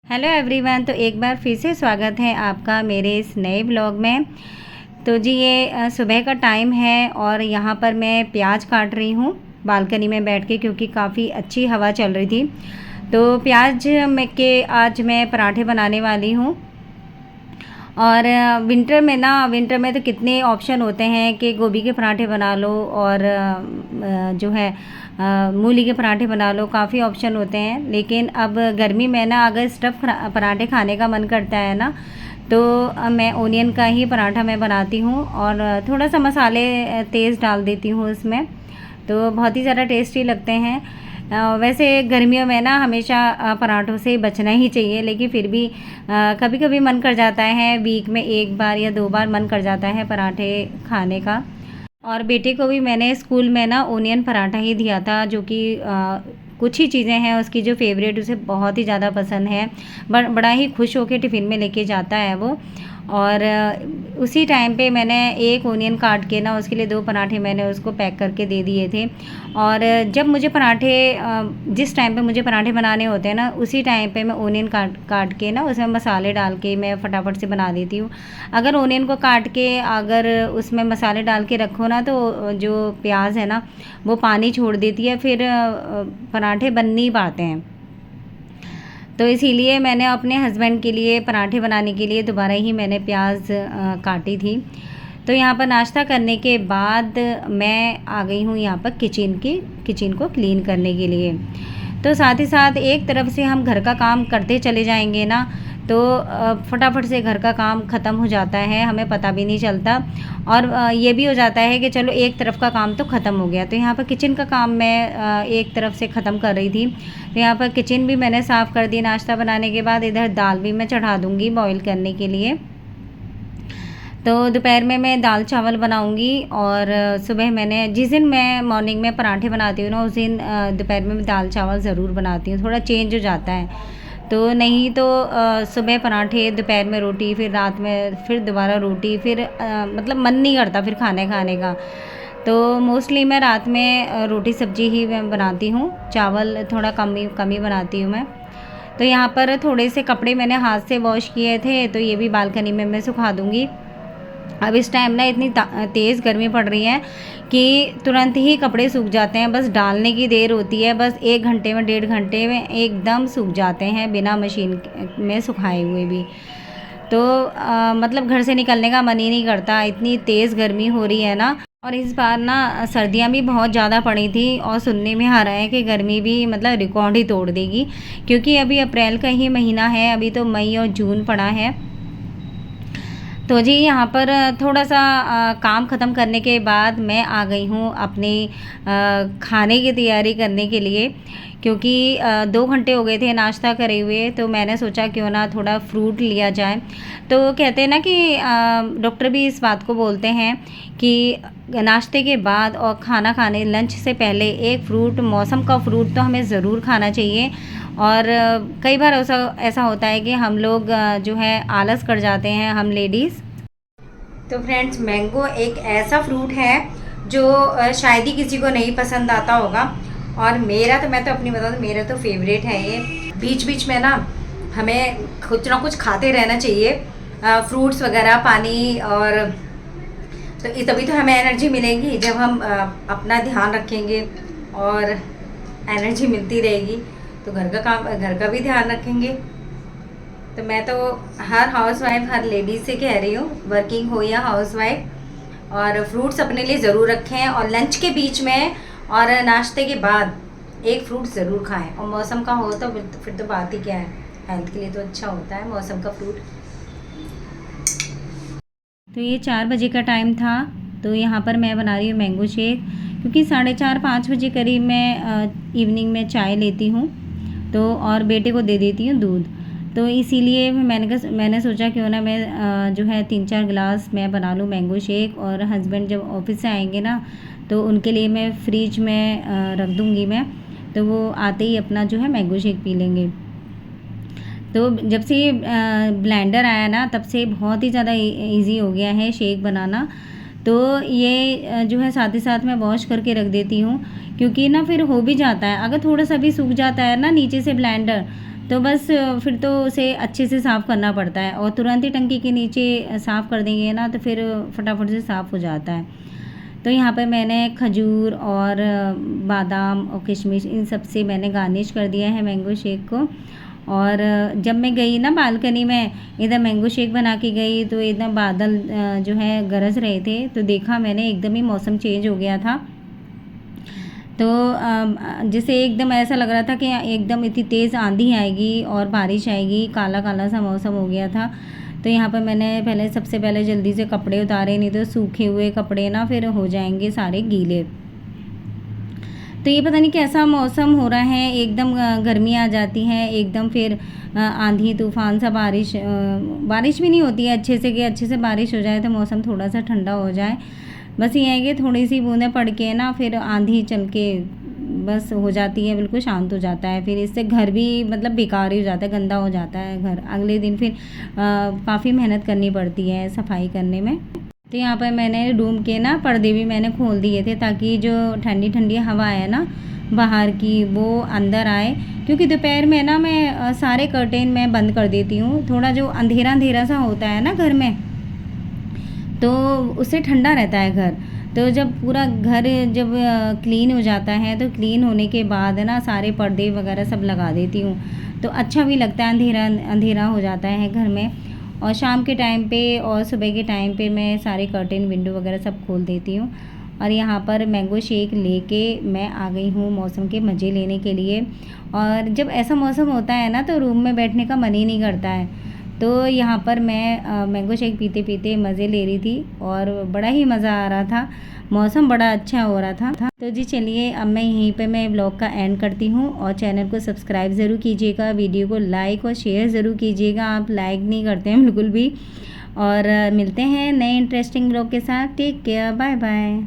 Hello everyone. तो एक बार फिर से स्वागत है आपका मेरे इस नए ब्लॉग में। तो जी ये सुबह का टाइम है और यहाँ पर मैं प्याज काट रही हूँ बालकनी में बैठ के, क्योंकि काफ़ी अच्छी हवा चल रही थी। तो प्याज में के आज मैं पराठे बनाने वाली हूँ। और विंटर में तो कितने ऑप्शन होते हैं कि गोभी के पराठे बना लो और जो है मूली के पराठे बना लो, काफ़ी ऑप्शन होते हैं। लेकिन अब गर्मी में ना अगर स्टफ़ पराठे खाने का मन करता है ना, तो मैं ओनियन का ही पराठा मैं बनाती हूँ और थोड़ा सा मसाले तेज़ डाल देती हूँ उसमें, तो बहुत ही ज़्यादा टेस्टी लगते हैं। वैसे गर्मियों में ना हमेशा पराठों से बचना ही चाहिए, लेकिन फिर भी कभी कभी मन कर जाता है, वीक में एक बार या दो बार मन कर जाता है पराठे खाने का। और बेटे को भी मैंने स्कूल में ना ओनियन पराठा ही दिया था, जो कि कुछ ही चीज़ें हैं उसकी जो फेवरेट उसे बहुत ही ज़्यादा पसंद है। बड़ा ही खुश होकर टिफ़िन में लेके जाता है वो। और उसी टाइम पे मैंने एक ओनियन काट के ना उसके लिए 2 पराठे मैंने उसको पैक करके दे दिए थे। और जब मुझे पराठे जिस टाइम पे मुझे पराठे बनाने होते हैं ना, उसी टाइम पे मैं ओनियन काट काट के ना उसमें मसाले डाल के मैं फटाफट से बना देती हूँ। अगर ओनियन को काट के अगर उसमें मसाले डाल के रखो ना, तो जो प्याज है ना वो पानी छोड़ देती है, फिर पराठे बन नहीं पाते हैं। तो इसीलिए मैंने अपने हस्बैंड के लिए पराठे बनाने के लिए दोबारा ही मैंने प्याज काटी थी। तो यहाँ पर नाश्ता करने के बाद मैं आ गई हूँ यहाँ पर किचन को क्लीन करने के लिए। तो साथ ही साथ एक तरफ से हम घर का काम करते चले जाएंगे ना, तो फटाफट से घर का काम ख़त्म हो जाता है, हमें पता भी नहीं चलता। और ये भी हो जाता है कि चलो एक तरफ का काम तो ख़त्म हो गया। तो यहाँ पर किचन का काम मैं एक तरफ से ख़त्म कर रही थी। तो यहाँ पर किचन भी मैंने साफ़ कर दी नाश्ता बनाने के बाद। इधर दाल भी मैं चढ़ा दूँगी बॉईल करने के लिए। तो दोपहर में मैं दाल चावल बनाऊंगी। और सुबह मैंने जिस दिन मैं मॉर्निंग में पराठे बनाती हूँ ना, उस दिन दोपहर में दाल चावल ज़रूर बनाती हूँ, थोड़ा चेंज हो जाता है। तो नहीं तो सुबह पराठे, दोपहर में रोटी, फिर रात में फिर दोबारा रोटी, फिर मतलब मन नहीं करता फिर खाने का। तो मोस्टली मैं रात में रोटी सब्जी ही मैं बनाती हूँ, चावल थोड़ा कम ही बनाती हूँ मैं। तो यहाँ पर थोड़े से कपड़े मैंने हाथ से वॉश किए थे, तो ये भी बालकनी में मैं सुखा दूँगी। अब इस टाइम ना इतनी तेज़ गर्मी पड़ रही है कि तुरंत ही कपड़े सूख जाते हैं, बस डालने की देर होती है, बस 1 घंटे में 1.5 घंटे में एकदम सूख जाते हैं बिना मशीन में सुखाए हुए भी। तो मतलब घर से निकलने का मन ही नहीं करता, इतनी तेज़ गर्मी हो रही है ना। और इस बार ना सर्दियाँ भी बहुत ज़्यादा पड़ी थी, और सुनने में आ रहा है कि गर्मी भी मतलब रिकॉर्ड ही तोड़ देगी, क्योंकि अभी अप्रैल का ही महीना है, अभी तो मई और जून पड़ा है। तो जी यहाँ पर थोड़ा सा काम ख़त्म करने के बाद मैं आ गई हूँ अपने खाने की तैयारी करने के लिए, क्योंकि 2 घंटे हो गए थे नाश्ता करे हुए। तो मैंने सोचा क्यों ना थोड़ा फ्रूट लिया जाए। तो कहते हैं ना कि डॉक्टर भी इस बात को बोलते हैं कि नाश्ते के बाद और खाना खाने लंच से पहले एक फ्रूट, मौसम का फ्रूट तो हमें ज़रूर खाना चाहिए। और कई बार ऐसा होता है कि हम लोग जो है आलस कर जाते हैं, हम लेडीज़। तो फ्रेंड्स, मैंगो एक ऐसा फ्रूट है जो शायद ही किसी को नहीं पसंद आता होगा, और मैं तो अपनी बता दूँ, मेरा तो फेवरेट है ये। बीच बीच में ना हमें कुछ ना कुछ खाते रहना चाहिए, फ्रूट्स वगैरह, पानी। और तो तभी तो हमें एनर्जी मिलेगी, जब हम अपना ध्यान रखेंगे और एनर्जी मिलती रहेगी, तो घर का भी ध्यान रखेंगे। तो मैं तो हर हाउसवाइफ, हर लेडीज़ से कह रही हूँ, वर्किंग हो या हाउसवाइफ, और फ्रूट्स अपने लिए ज़रूर रखें। और लंच के बीच में और नाश्ते के बाद एक फ्रूट ज़रूर खाएं। और मौसम का हो तो फिर तो बात ही क्या है, हेल्थ के लिए तो अच्छा होता है मौसम का फ्रूट। तो ये 4 बजे का टाइम था, तो यहाँ पर मैं बना रही हूँ मैंगो शेक, क्योंकि 4:30-5 बजे करीब मैं इवनिंग में चाय लेती हूँ, तो और बेटे को दे देती हूँ दूध। तो इसीलिए मैंने सोचा क्यों ना मैं जो है 3-4 गिलास मैं बना लूँ मैंगो शेक। और हस्बैंड जब ऑफिस से आएंगे ना, तो उनके लिए मैं फ्रिज में रख दूँगी मैं, तो वो आते ही अपना जो है मैंगो शेक पी लेंगे। तो जब से ये ब्लेंडर आया ना, तब से बहुत ही ज़्यादा इजी हो गया है शेक बनाना। तो ये जो है साथ ही साथ मैं वॉश करके रख देती हूँ, क्योंकि ना फिर हो भी जाता है, अगर थोड़ा सा भी सूख जाता है ना नीचे से ब्लेंडर, तो बस फिर तो उसे अच्छे से साफ़ करना पड़ता है, और तुरंत ही टंकी के नीचे साफ़ कर देंगे ना तो फिर फटाफट से साफ़ हो जाता है। तो यहाँ पे मैंने खजूर और बादाम और किशमिश इन सब से मैंने गार्निश कर दिया है मैंगो शेक को। और जब मैं गई ना बालकनी में, इधर मैंगो शेक बना के गई तो एकदम बादल जो है गरज रहे थे, तो देखा मैंने एकदम ही मौसम चेंज हो गया था। तो जैसे एकदम ऐसा लग रहा था कि एकदम इतनी तेज़ आंधी आएगी और बारिश आएगी, काला काला सा मौसम हो गया था। तो यहाँ पर मैंने सबसे पहले जल्दी से कपड़े उतारे, नहीं तो सूखे हुए कपड़े ना फिर हो जाएंगे सारे गीले। तो ये पता नहीं कैसा मौसम हो रहा है, एकदम गर्मी आ जाती है, एकदम फिर आंधी तूफान सा, बारिश भी नहीं होती है अच्छे से कि अच्छे से बारिश हो जाए तो मौसम थोड़ा सा ठंडा हो जाए। बस ये है कि थोड़ी सी बूंदें पड़ के ना फिर आंधी चल के बस हो जाती है, बिल्कुल शांत हो जाता है। फिर इससे घर भी मतलब बेकार ही हो जाता है, गंदा हो जाता है घर। अगले दिन फिर काफ़ी मेहनत करनी पड़ती है सफाई करने में। तो यहाँ पर मैंने रूम के ना पर्दे भी मैंने खोल दिए थे, ताकि जो ठंडी ठंडी हवा है ना बाहर की वो अंदर आए, क्योंकि दोपहर में ना मैं सारे कर्टेन मैं बंद कर देती हूँ। थोड़ा जो अंधेरा अंधेरा सा होता है ना घर में, तो उससे ठंडा रहता है घर। तो जब पूरा घर जब क्लीन हो जाता है, तो क्लीन होने के बाद ना सारे पर्दे वगैरह सब लगा देती हूँ, तो अच्छा भी लगता है, अंधेरा अंधेरा हो जाता है घर में। और शाम के टाइम पे और सुबह के टाइम पे मैं सारे कर्टेन विंडो वगैरह सब खोल देती हूँ। और यहाँ पर मैंगो शेक लेके मैं आ गई हूँ मौसम के मज़े लेने के लिए। और जब ऐसा मौसम होता है ना तो रूम में बैठने का मन ही नहीं करता है। तो यहाँ पर मैं मैंगो शेक पीते पीते मज़े ले रही थी, और बड़ा ही मज़ा आ रहा था, मौसम बड़ा अच्छा हो रहा था। तो जी चलिए, अब मैं यहीं पे मैं ब्लॉग का एंड करती हूँ, और चैनल को सब्सक्राइब ज़रूर कीजिएगा, वीडियो को लाइक और शेयर ज़रूर कीजिएगा। आप लाइक नहीं करते हैं बिल्कुल भी। और मिलते हैं नए इंटरेस्टिंग ब्लॉग के साथ। Take care, bye bye.